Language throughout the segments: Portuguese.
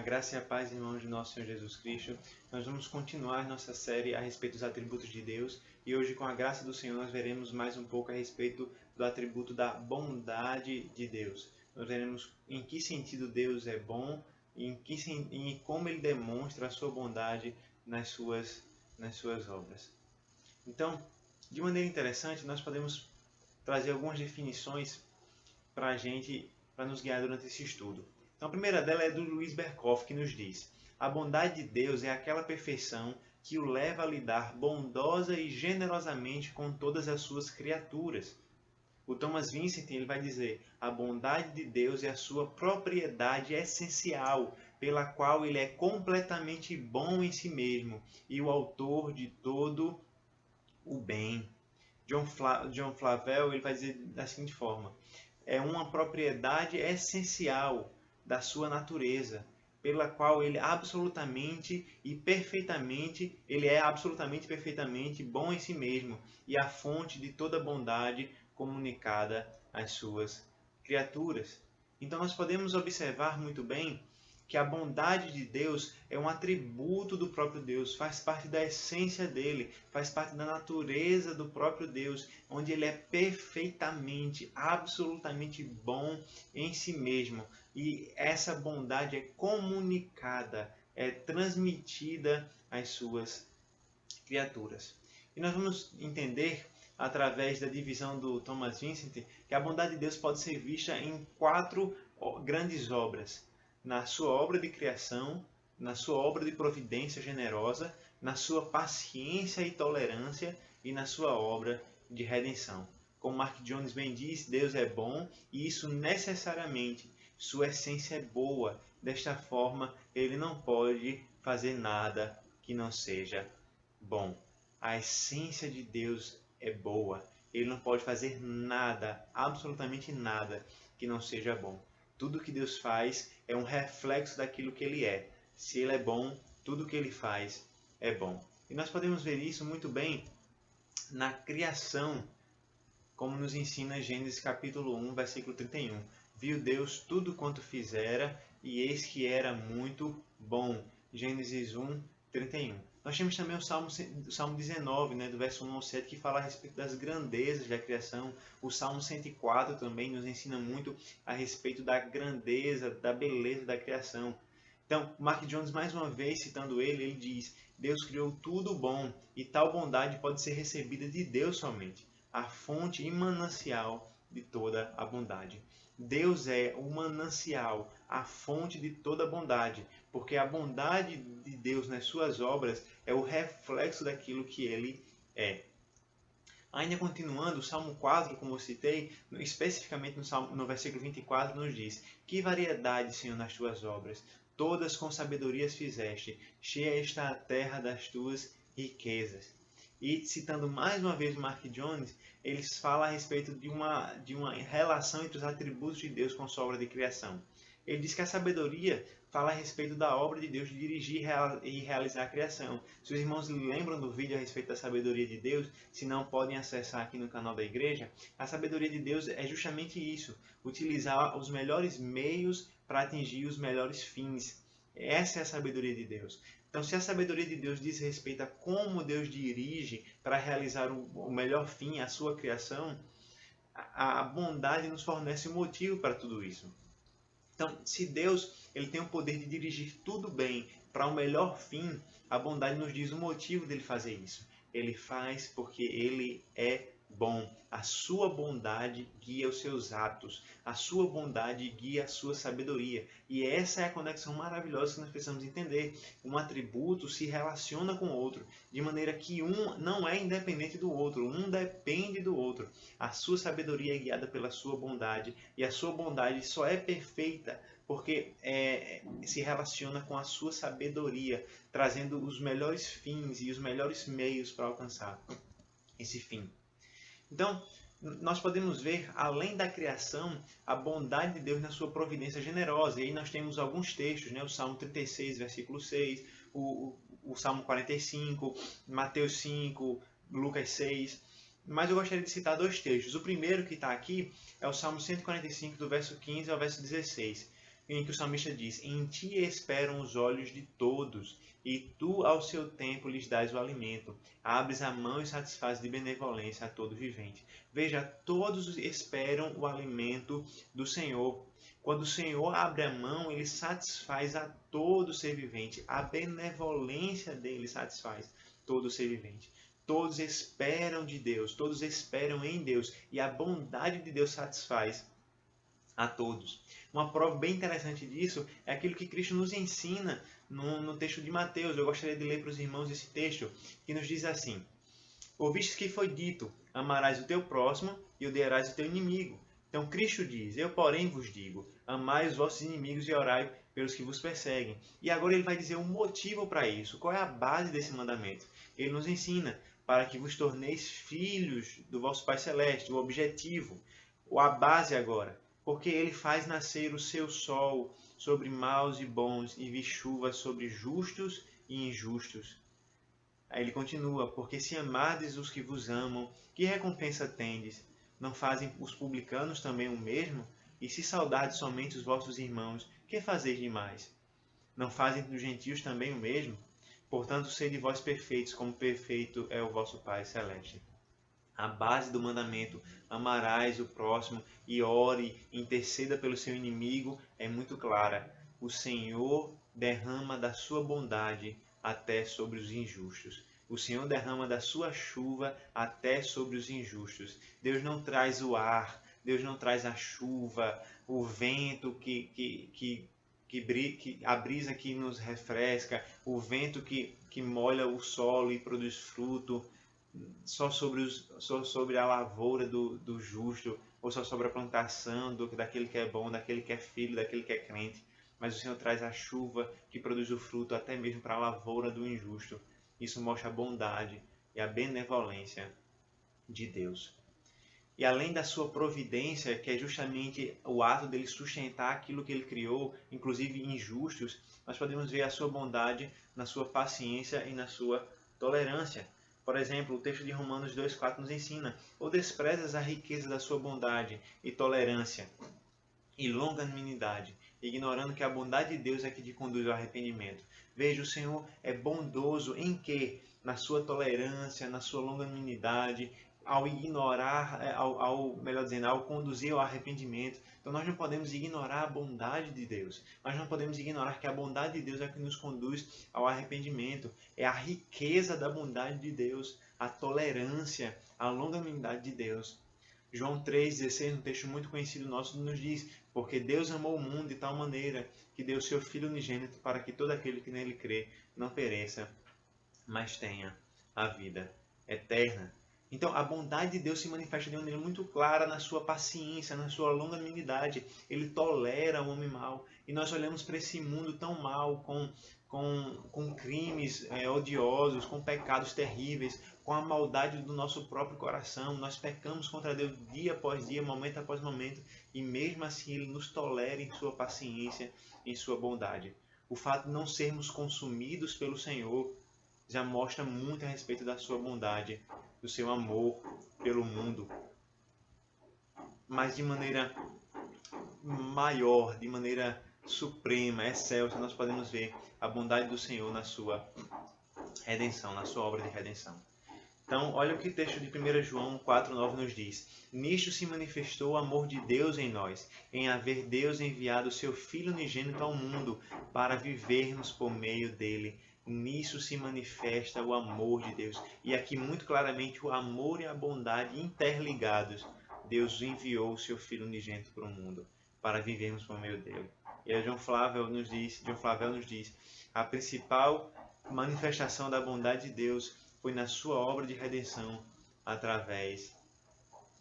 graça e a paz, irmãos de nosso Senhor Jesus Cristo. Nós vamos continuar nossa série a respeito dos atributos de Deus e hoje, com a graça do Senhor, nós veremos mais um pouco a respeito do atributo da bondade de Deus. Nós veremos em que sentido Deus é bom e em como Ele demonstra a sua bondade nas suas obras. Então, de maneira interessante, nós podemos trazer algumas definições para a gente, para nos guiar durante esse estudo. Então, a primeira dela é do Luiz Berkhoff, que nos diz: a bondade de Deus é aquela perfeição que o leva a lidar bondosa e generosamente com todas as suas criaturas. O Thomas Vincent ele vai dizer: a bondade de Deus é a sua propriedade essencial, pela qual ele é completamente bom em si mesmo e o autor de todo o bem. John Flavel ele vai dizer da seguinte forma: é uma propriedade essencial da sua natureza, pela qual ele absolutamente e perfeitamente, ele é absolutamente e perfeitamente bom em si mesmo e a fonte de toda bondade comunicada às suas criaturas. Então nós podemos observar muito bem que a bondade de Deus é um atributo do próprio Deus, faz parte da essência dele, faz parte da natureza do próprio Deus, onde ele é perfeitamente, absolutamente bom em si mesmo. E essa bondade é comunicada, é transmitida às suas criaturas. E nós vamos entender, através da divisão do Thomas Vincent, que a bondade de Deus pode ser vista em 4 grandes obras: na sua obra de criação, na sua obra de providência generosa, na sua paciência e tolerância e na sua obra de redenção. Como Mark Jones bem diz, Deus é bom e isso necessariamente, sua essência é boa. Desta forma, ele não pode fazer nada que não seja bom. A essência de Deus é boa. Ele não pode fazer nada, absolutamente nada, que não seja bom. Tudo que Deus faz é um reflexo daquilo que Ele é. Se Ele é bom, tudo que Ele faz é bom. E nós podemos ver isso muito bem na criação, como nos ensina Gênesis capítulo 1, versículo 31. Viu Deus tudo quanto fizera, e eis que era muito bom. Gênesis 1, 31. Nós temos também o Salmo 19, do verso 1 ao 7, que fala a respeito das grandezas da criação. O Salmo 104 também nos ensina muito a respeito da grandeza, da beleza da criação. Então, Mark Jones, mais uma vez citando ele diz: Deus criou tudo bom e tal bondade pode ser recebida de Deus somente, a fonte e manancial de toda a bondade. Deus é o manancial, a fonte de toda a bondade, porque a bondade de Deus nas suas obras é o reflexo daquilo que ele é. Ainda continuando, o Salmo 4, como eu citei, especificamente no versículo 24, nos diz: que variedade, Senhor, nas tuas obras! Todas com sabedoria as fizeste, cheia está a terra das tuas riquezas. E citando mais uma vez Mark Jones, eles falam a respeito de uma relação entre os atributos de Deus com sua obra de criação. Ele diz que a sabedoria fala a respeito da obra de Deus de dirigir e realizar a criação. Se os irmãos lembram do vídeo a respeito da sabedoria de Deus, se não, podem acessar aqui no canal da igreja. A sabedoria de Deus é justamente isso: utilizar os melhores meios para atingir os melhores fins. Essa é a sabedoria de Deus. Então, se a sabedoria de Deus diz respeito a como Deus dirige para realizar o melhor fim, a sua criação, a bondade nos fornece um motivo para tudo isso. Então, se Deus ele tem o poder de dirigir tudo bem para o melhor fim, a bondade nos diz o motivo dele fazer isso. Ele faz porque ele é bom. A sua bondade guia os seus atos. A sua bondade guia a sua sabedoria. E essa é a conexão maravilhosa que nós precisamos entender. Um atributo se relaciona com o outro, de maneira que um não é independente do outro, um depende do outro. A sua sabedoria é guiada pela sua bondade, e a sua bondade só é perfeita porque se relaciona com a sua sabedoria, trazendo os melhores fins e os melhores meios para alcançar esse fim. Então, nós podemos ver, além da criação, a bondade de Deus na sua providência generosa. E aí nós temos alguns textos, o Salmo 36, versículo 6, o Salmo 45, Mateus 5, Lucas 6. Mas eu gostaria de citar 2 textos. O primeiro que está aqui é o Salmo 145, do verso 15 ao verso 16. em que o salmista diz: em ti esperam os olhos de todos, e tu ao seu tempo lhes dás o alimento. Abres a mão e satisfazes de benevolência a todo vivente. Veja, todos esperam o alimento do Senhor. Quando o Senhor abre a mão, ele satisfaz a todo ser vivente. A benevolência dele satisfaz todo ser vivente. Todos esperam de Deus, todos esperam em Deus, e a bondade de Deus satisfaz a todos. Uma prova bem interessante disso é aquilo que Cristo nos ensina no texto de Mateus. Eu gostaria de ler para os irmãos esse texto, que nos diz assim: ouvistes que foi dito, amarás o teu próximo e odiarás o teu inimigo. Então Cristo diz: eu porém vos digo, amai os vossos inimigos e orai pelos que vos perseguem. E agora ele vai dizer um motivo para isso. Qual é a base desse mandamento? Ele nos ensina para que vos torneis filhos do vosso Pai Celeste, o objetivo, a base agora. Porque ele faz nascer o seu sol sobre maus e bons, e vi chuva sobre justos e injustos. Aí ele continua: porque se amardes os que vos amam, que recompensa tendes? Não fazem os publicanos também o mesmo? E se saudardes somente os vossos irmãos, que fazeis demais? Não fazem dos gentios também o mesmo? Portanto, sede vós perfeitos, como perfeito é o vosso Pai Celeste. A base do mandamento, amarás o próximo e ore, interceda pelo seu inimigo, é muito clara. O Senhor derrama da sua bondade até sobre os injustos. O Senhor derrama da sua chuva até sobre os injustos. Deus não traz o ar, Deus não traz a chuva, o vento a brisa que nos refresca, o vento que molha o solo e produz fruto, só sobre a lavoura do justo, ou só sobre a plantação daquele que é bom, daquele que é filho, daquele que é crente. Mas o Senhor traz a chuva que produz o fruto até mesmo para a lavoura do injusto. Isso mostra a bondade e a benevolência de Deus. E além da sua providência, que é justamente o ato dele sustentar aquilo que ele criou, inclusive injustos, nós podemos ver a sua bondade na sua paciência e na sua tolerância. Por exemplo, o texto de Romanos 2,4 nos ensina: ou desprezas a riqueza da sua bondade e tolerância e longanimidade, ignorando que a bondade de Deus é que te conduz ao arrependimento. Veja, o Senhor é bondoso em que? Na sua tolerância, na sua longanimidade, ao ignorar, melhor dizendo, ao conduzir ao arrependimento. Então nós não podemos ignorar a bondade de Deus. Nós não podemos ignorar que a bondade de Deus é que nos conduz ao arrependimento. É a riqueza da bondade de Deus, a tolerância, a longanimidade de Deus. João 3,16, um texto muito conhecido nosso, nos diz: porque Deus amou o mundo de tal maneira que deu seu Filho unigênito para que todo aquele que nele crê não pereça, mas tenha a vida eterna. Então, a bondade de Deus se manifesta de maneira muito clara na sua paciência, na sua longanimidade. Ele tolera o homem mau. E nós olhamos para esse mundo tão mau, com crimes odiosos, com pecados terríveis, com a maldade do nosso próprio coração. Nós pecamos contra Deus dia após dia, momento após momento. E mesmo assim Ele nos tolera em sua paciência, em sua bondade. O fato de não sermos consumidos pelo Senhor já mostra muito a respeito da sua bondade, do seu amor pelo mundo. Mas de maneira maior, de maneira suprema, excelsa, nós podemos ver a bondade do Senhor na sua redenção, na sua obra de redenção. Então, olha o que o texto de 1 João 4,9 nos diz. Nisto se manifestou o amor de Deus em nós, em haver Deus enviado o seu Filho unigênito ao mundo, para vivermos por meio dele. Nisso se manifesta o amor de Deus. E aqui muito claramente o amor e a bondade interligados. Deus enviou o seu Filho unigênito para o mundo, para vivermos por meio dele. E aí João Flávio nos diz, a principal manifestação da bondade de Deus foi na sua obra de redenção através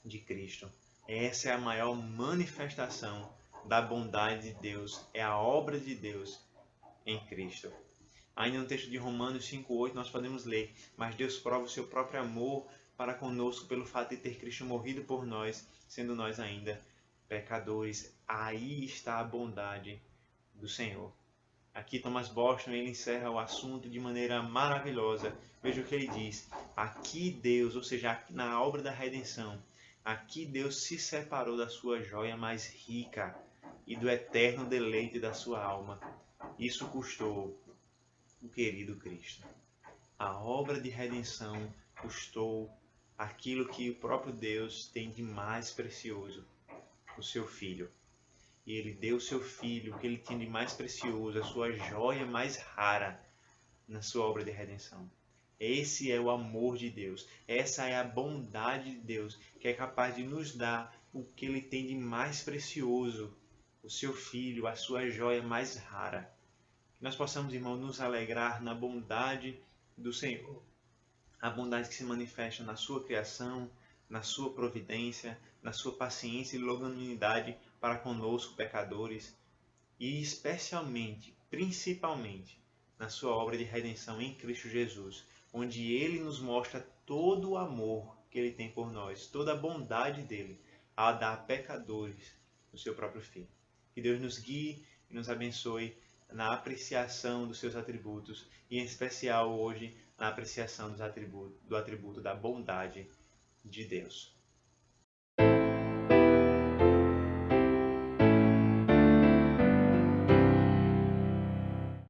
de Cristo. Essa é a maior manifestação da bondade de Deus, é a obra de Deus em Cristo. Ainda no texto de Romanos 5,8 nós podemos ler: mas Deus prova o seu próprio amor para conosco pelo fato de ter Cristo morrido por nós, sendo nós ainda pecadores. Aí está a bondade do Senhor. Aqui Thomas Boston ele encerra o assunto de maneira maravilhosa. Veja o que ele diz: aqui Deus, ou seja, na obra da redenção, aqui Deus se separou da sua joia mais rica, e do eterno deleite da sua alma. Isso custou o querido Cristo. A obra de redenção custou aquilo que o próprio Deus tem de mais precioso, o seu Filho. E ele deu o seu Filho, o que ele tinha de mais precioso, a sua joia mais rara, na sua obra de redenção. Esse é o amor de Deus. Essa é a bondade de Deus, que é capaz de nos dar o que ele tem de mais precioso, o seu Filho, a sua joia mais rara. Que nós possamos, irmão, nos alegrar na bondade do Senhor. A bondade que se manifesta na sua criação, na sua providência, na sua paciência e longanimidade para conosco, pecadores, e especialmente, principalmente, na sua obra de redenção em Cristo Jesus, onde ele nos mostra todo o amor que ele tem por nós, toda a bondade dele, a dar a pecadores o seu próprio Filho. Que Deus nos guie e nos abençoe na apreciação dos seus atributos, e em especial hoje na apreciação do atributo da bondade de Deus.